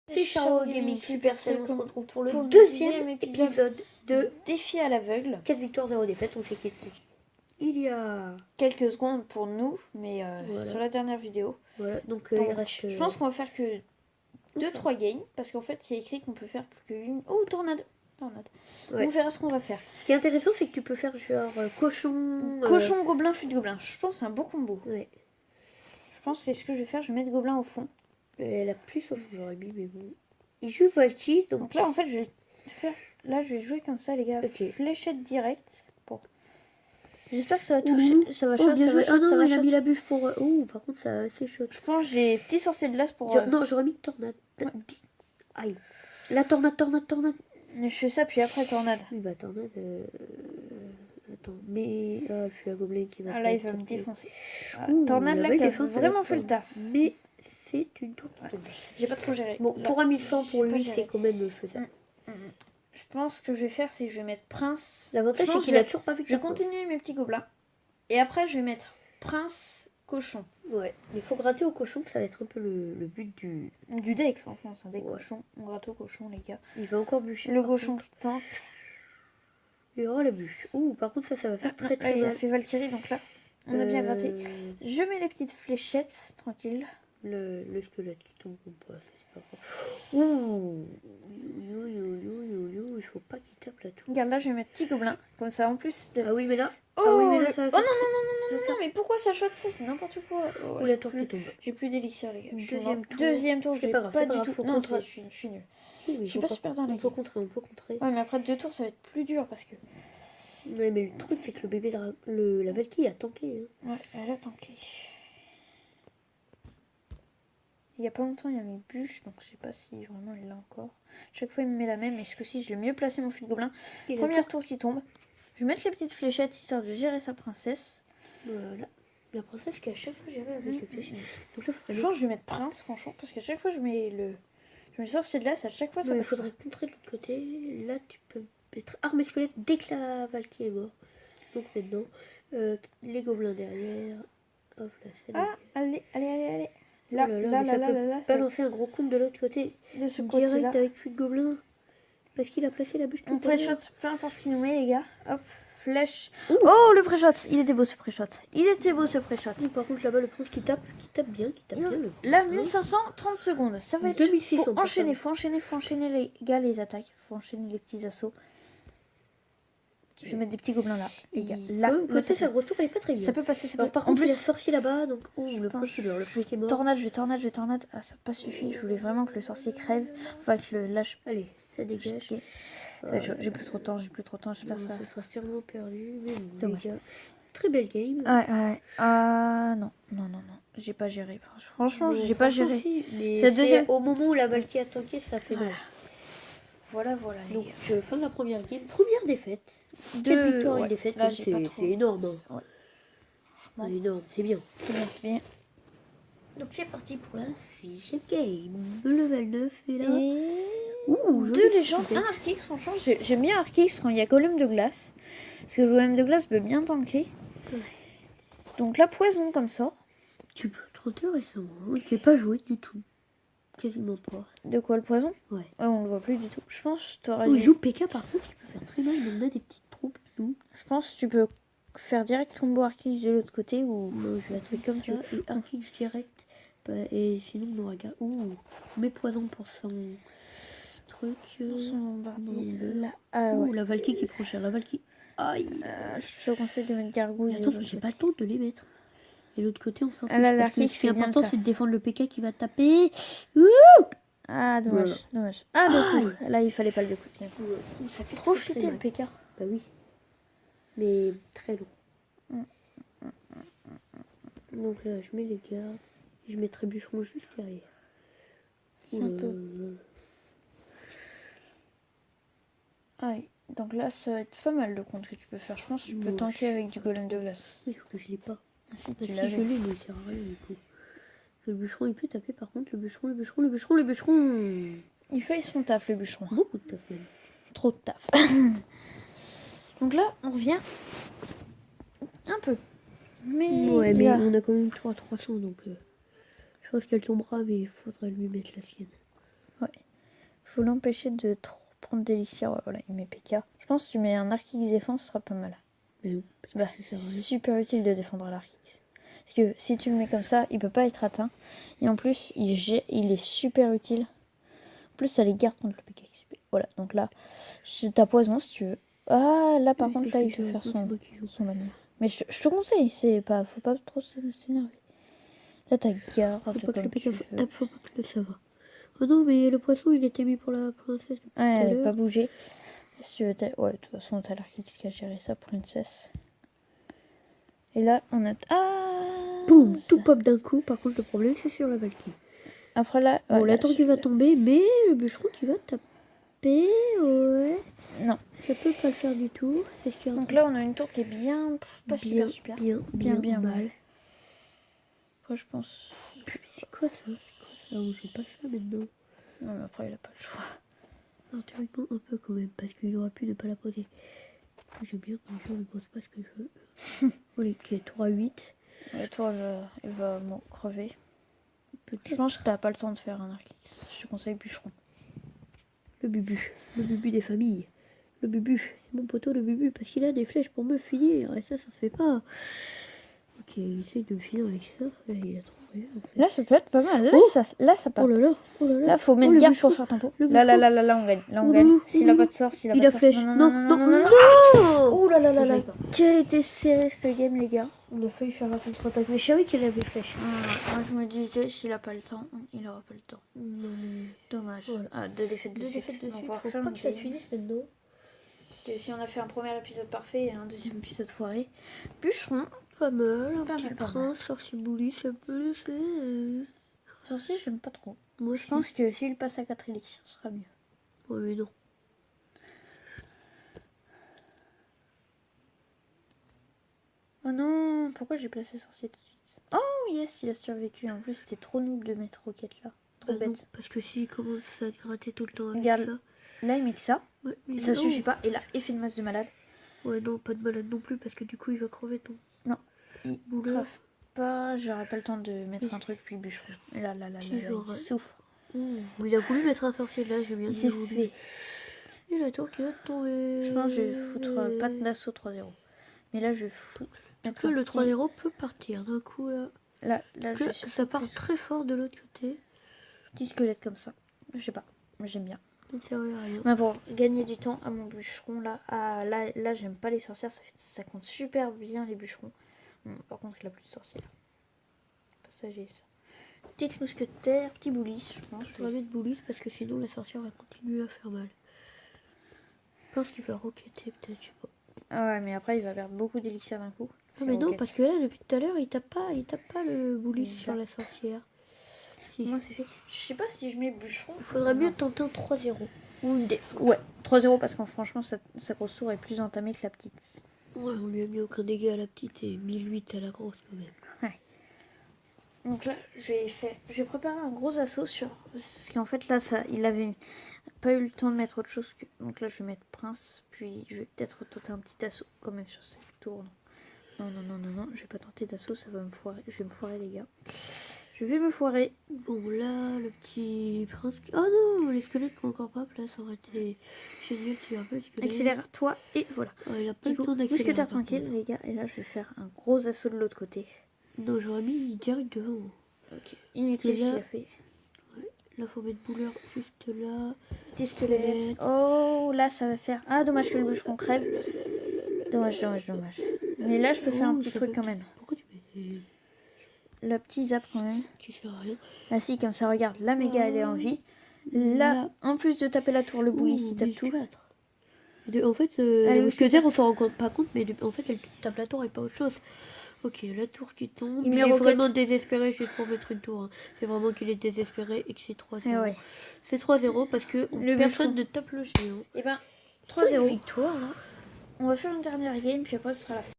C'est Charo Gaming Supercell, on se retrouve pour le pour le deuxième deuxième épisode de Défi à l'aveugle. 4 victoires, 0 défaites. On s'est quitté il y a Quelques secondes pour nous, mais Voilà. sur la dernière vidéo. voilà, donc Donc, il reste. je pense qu'on va faire que 2-3 games, parce qu'en fait, il y a écrit qu'on peut faire plus qu'une. Oh, tornade. Ouais. On verra ce qu'on va faire. Ce qui est intéressant, c'est que tu peux faire genre cochon. Cochon, gobelin, fut de gobelin. Je pense que c'est un beau combo. Ouais. Je pense que c'est ce que je vais faire. Je vais mettre gobelin au fond. Elle a plus sauf j'aurais mis, mais bon. Il joue Valky, Donc là, en fait, je vais faire. Là, je vais jouer comme ça, les gars. Ok. Fléchette directe. Bon. J'espère que ça va toucher. Ça va shot, bien ça joué. va shot, Ah non, ça va il a shot. mis la bûche pour. Oh, par contre, ça c'est chaud. Je pense que j'ai petit sorcier de glace pour. Non, j'aurais mis tornade. Ouais. Aïe. La tornade. Je fais ça, puis après, tornade. Oui, bah tornade. Attends, mais. Ah, je suis la gobelin qui va. Ah là, il va me défoncer. Ah, Ouh, tornade là la qui a défense, vraiment elle fait le taf. Mais c'est une tour qui tombe. J'ai pas trop géré. Bon, Là, pour un 1100 pour j'ai pas lui, géré. c'est quand même faisable. Je pense que je vais faire, c'est que je vais mettre prince. L'avantage, Je c'est pense qu'il que a toujours pas vu que Je vais la prince. continuer mes petits gobelins. Et après, je vais mettre prince, cochon. Ouais, mais il faut gratter au cochon, ça va être un peu le but du. Du deck, franchement, c'est un deck Ouais. cochon. On gratte au cochon, les gars. Il va encore bûcher. Le par cochon contre. qui tank. Il aura la bûche. Ouh, par contre, ça va faire très Ah, il a mal. fait Valkyrie, donc là, on a bien gratté. Je mets les petites fléchettes, tranquille. Le squelette qui tombe comme pas, c'est pas grave. Ouh, il faut pas qu'il tape la tour. Regarde, là, je vais mettre petit gobelin. Comme ça, en plus. Ah oui, mais là. Oh, ah oui, mais là, le- ça va oh non, faire- non, ça va faire- mais pourquoi ça shot ça? C'est n'importe quoi. Oh, Ouh, j'ai la tour plus- qui tombe. J'ai plus d'élixir, les gars. Je suis Deuxième mort. tour. Deuxième tour, C'est j'ai pas grave, pas c'est pas du grave, tout. faut Non, contrer. je suis nulle. Oui, mais Je suis pas super dans la On peut game. contrer. Ouais, mais après 2 tours, ça va être plus dur parce que. Ouais, mais le truc, c'est que le bébé la Valkyrie a tanké. Hein. Ouais, elle a tanké. Il y a pas longtemps, il y a mes bûches, donc je sais pas si vraiment elle l'a encore. Chaque fois, il me met la même, mais ce coup-ci, je l'ai mieux placé mon fût de gobelin. Et la Première tour qui tombe. Je vais mettre les petites fléchettes histoire de gérer sa princesse. Voilà. La princesse qui à chaque fois j'avais avec le fléchette. Donc là, Je pense que je vais mettre prince, franchement, parce qu'à chaque fois, je mets le sorcier de glace, à chaque fois, ça il passe. faudrait contrer de l'autre côté. Là, tu peux mettre arme et squelette dès que la Valkyrie est morte. Donc maintenant, les gobelins derrière. Hop là, c'est Ah, allez. Là, Oh là là, là, mais là, ça là, peut là, là, balancer un gros coup de l'autre côté. de ce Direct côté-là. avec fût de gobelin. Parce qu'il a placé la bûche On tout derrière. pré-shot, peu importe ce qu'il nous met, les gars. Hop, flèche. Ouh. Oh, le pré-shot. Il était beau ce pré-shot. Par contre, là-bas, le prince qui tape bien. Le Là, 1500, 30 secondes. Ça va être. 2600, Faut pour enchaîner, ça. faut enchaîner les gars, les attaques. Faut enchaîner les petits assauts. Je vais mettre des petits gobelins là, les gars. Là, côté sa grosse tour, elle est pas très bien. ça peut passer, ça Alors, peut. par En contre, il y a plus, sorcier là-bas, donc Je le pense- prince il meurt, le prince qui est mort. tornade. Ah, ça n'a pas suffi. Je voulais vraiment que le sorcier crève. Enfin, que le lâche. Allez, ça dégage. J'ai plus trop de temps, j'espère Non, ça. ça sera sûrement perdu, mais bon, Dommage. les gars, très belle game. Ouais. Ah non. J'ai pas géré. Franchement, Bon, j'ai pas franchement, géré. si, mais C'est la c'est deuxième- au moment où la Valkyrie a tanké, ça fait mal. Voilà, les Donc, gars. fin de la première game, première défaite. Deux- 4 victoires, ouais. une défaite, Là, donc j'ai pas trop. c'est énorme. Hein. Ouais. C'est énorme, c'est bien. C'est bien. Donc c'est parti pour la 6ème game. Le level 9 est là. Et... Ouh, Deux joli légendes, super. un Archix, franchement, j'aime bien Archix quand il y a golem de glace. Parce que le golem de glace peut bien tanker. Ouais. Donc la poison comme ça. Tu peux trop intéressant. Hein. Tu n'es pas joué du tout. Quasiment pas. De quoi le poison? Ouais. On le voit plus du tout. Je pense que t'aurais Oh, il dû- joue PK par contre, il peut faire très mal. Il en a des petites troupes. Nous. Je pense que tu peux faire direct combo Archix de l'autre côté ou Non, je vais faire faire comme ça. Et un kick direct. Bah, et sinon, on aura. Ouh, mes poisons pour son truc. son bombardier. le- Là. Ah Ouh, ouais. la Valkyrie qui prend cher. La Valkyrie. Aïe. Je te conseille de mettre gargouille. Mais de attends, l'autre j'ai côté. pas le temps de les mettre. Et l'autre côté, on s'en fout. Ah là, parce que l'Archix ce qui est fait bien le important, taf. c'est de défendre le PK qui va taper. Ah, dommage. Ah, deux coups. Là, il fallait pas le deux coups. Ça fait Trop très, très cheaté le mal. PK. Bah oui. Mais très long. Donc là, je mets les gars. Et je mettrai bûcheron juste derrière. C'est un peu. Ouais. Donc là, ça va être pas mal le compte que tu peux faire. Je pense que tu peux Moche. tanker avec du golem de glace. Il faut que je l'ai pas. Ah, si, Bah, tu si l'avais. je l'ai, mais il sert à rien du coup. Le bûcheron, il peut taper par contre. Le bûcheron. Il fait son taf, le bûcheron. Beaucoup de taf même. Trop de taf. Donc là, on revient un peu. Mais, Ouais, mais là, on a quand même 300 donc je pense qu'elle tombera, mais il faudra lui mettre la sienne. ouais. faut l'empêcher de trop prendre d'élixir. Voilà, il met PK. Je pense que tu mets un arc X défense, ce sera pas mal. Mais Bah, c'est super utile de défendre à l'arc X. Parce que si tu le mets comme ça, il peut pas être atteint. Et en plus, il est super utile. En plus, ça les garde contre le PK. Voilà, donc là, t'as poison si tu veux. Ah, là par contre, là, il faut faire son manière. Mais je te conseille, faut pas trop s'énerver. Là, t'as garde. Faut pas que le PK faut pas que ça va. Oh non, mais le poisson, il était mis pour la princesse. Ouais, elle n'avait pas bougé. Si tu veux, ouais, de toute façon, t'as l'arc X qui a géré ça pour une cesse. Et là, on a... Ah, boum, tout pop d'un coup. Par contre, le problème, c'est sur la Valkyrie. Après là... Bon, la tour qui va tomber, mais le bûcheron qui va taper, ouais. Non. Ça peut pas le faire du tout. Donc là, on a une tour qui est bien... Pas super. Bien mal. Après, je pense... C'est quoi ça? On joue pas ça maintenant. Non, mais après, il a pas le choix. Alors, théoriquement, un peu quand même, parce qu'il aurait pu ne pas la poser. J'aime bien quand je ne pose pas ce que je veux. Voilà, qui est 3-8. La tour, elle va crever. Je pense que t'as pas le temps de faire un arc X. Je te conseille bûcheron. Le bubu des familles. Le bubu, c'est mon poteau le bubu, parce qu'il a des flèches pour me finir, et ça se fait pas. Ok, il essaye de me finir avec ça, et il a trouvé. En fait. Là, ça peut être pas mal. Là, ça part. Oh là là, Là, faut mettre garde pour faire tempo. Là, on gagne. Là, on gagne. S'il a pas de sort, il a flèche. Non. Ouh là là. Quel était serré ce game, les gars. On a failli faire la contre-attaque, mais je savais qu'il avait flèche. Moi, je me disais, s'il a pas le temps, il aura pas le temps. Non, mais... Dommage. Voilà. Ah, deux défaites de suite. Faut pas que ça se finisse maintenant. Parce que si on a fait un premier épisode parfait et un deuxième épisode foiré, bûcheron. Pas mal, un petit prince, sorcier bouli, ça peut le faire. Sorcier, j'aime pas trop. Moi, je pense que s'il passe à 4 élixirs, ce sera mieux. Ouais, mais non. Oh non, pourquoi j'ai placé sorcier tout de suite? Oh yes, il a survécu. En plus, c'était trop noob de mettre roquette là. Trop bête. Non, parce que s'il commence à gratter tout le temps avec regarde, ça... là il met que ça. Ouais, mais ça suffit pas. Et là, effet de masse de malade. Ouais, non, pas de malade non plus, parce que du coup, il va crever ton... Non, il crève pas. J'aurais pas le temps de mettre un truc, puis bûcheron. Et là, il souffre. Il a voulu mettre un sorcier là, j'ai bien dit. Il s'est fait. Et la tour qui va tomber. Je pense que je vais foutre pas d'assaut 3-0. Mais là, je fous. Est-ce que le 3-0 peut partir d'un coup là? Là je suis ça part très fort de l'autre côté. Petit squelette comme ça. Je sais pas, j'aime bien. Ça ne servait à rien. Mais pour gagner du temps à mon bûcheron là, là j'aime pas les sorcières, ça compte super bien les bûcherons. Bon, par contre il a plus de sorcières. Passager ça. Petite mousquetaire, petit boulis, je pense. Je vais mettre boulis parce que sinon la sorcière va continuer à faire mal. Je pense qu'il va roqueter peut-être, je sais pas. Ah ouais, mais après il va perdre beaucoup d'élixir d'un coup. Non mais non, parce que là depuis tout à l'heure il tape pas le boulis sur la sorcière. Si. Moi c'est fait. Je sais pas si je mets bûcheron. Il faudrait mieux tenter un 3-0 ou une défense. Ouais, 3-0 parce que franchement sa grosse tour est plus entamée que la petite. Ouais, on lui a mis aucun dégât à la petite et 1008 à la grosse quand même. Ouais. Donc là, j'ai préparé un gros assaut sur... Parce qu'en fait, là, il avait pas eu le temps de mettre autre chose. Donc là, je vais mettre prince, puis je vais peut-être tenter un petit assaut quand même sur cette tour. Non, je vais pas tenter d'assaut, ça va me foirer. Je vais me foirer, les gars. Je vais me foirer. Bon, là, le petit prince... Oh non, les squelettes qui n'ont encore pas place, ça aurait été génial s'il y avait un peu de squelettes. Accélère-toi, et voilà. Ouais, il a pas le temps d'accélérer. Mousquetaire tranquille, les gars. Et là, je vais faire un gros assaut de l'autre côté. Non, j'aurais mis direct devant. Ok. Inutile ce qu'il a fait. Ouais. Là, faut mettre bouleur juste là. Petit squelette. Oh, là, ça va faire... Ah, dommage que le bûcheron crève. Dommage. Mais là, je peux faire un petit truc quand même. Pourquoi tu mets... Le petit zap quand même. Qui sert à rien. Là, si, comme ça, regarde. La méga, elle est en vie. Là, en plus de taper la tour, le boulis, il tape tout. En fait, les mousquetaires, on s'en rend pas compte, mais en fait, elle tape la tour et pas autre chose. Ok, la tour qui tombe. Il est vraiment désespéré juste pour mettre une tour. Hein. C'est vraiment qu'il est désespéré et que c'est 3-0. Ouais. C'est 3-0 parce que personne ne tape le géant. Et ben, 3-0. Victoire, là. On va faire une dernière game, puis après, ce sera la fin.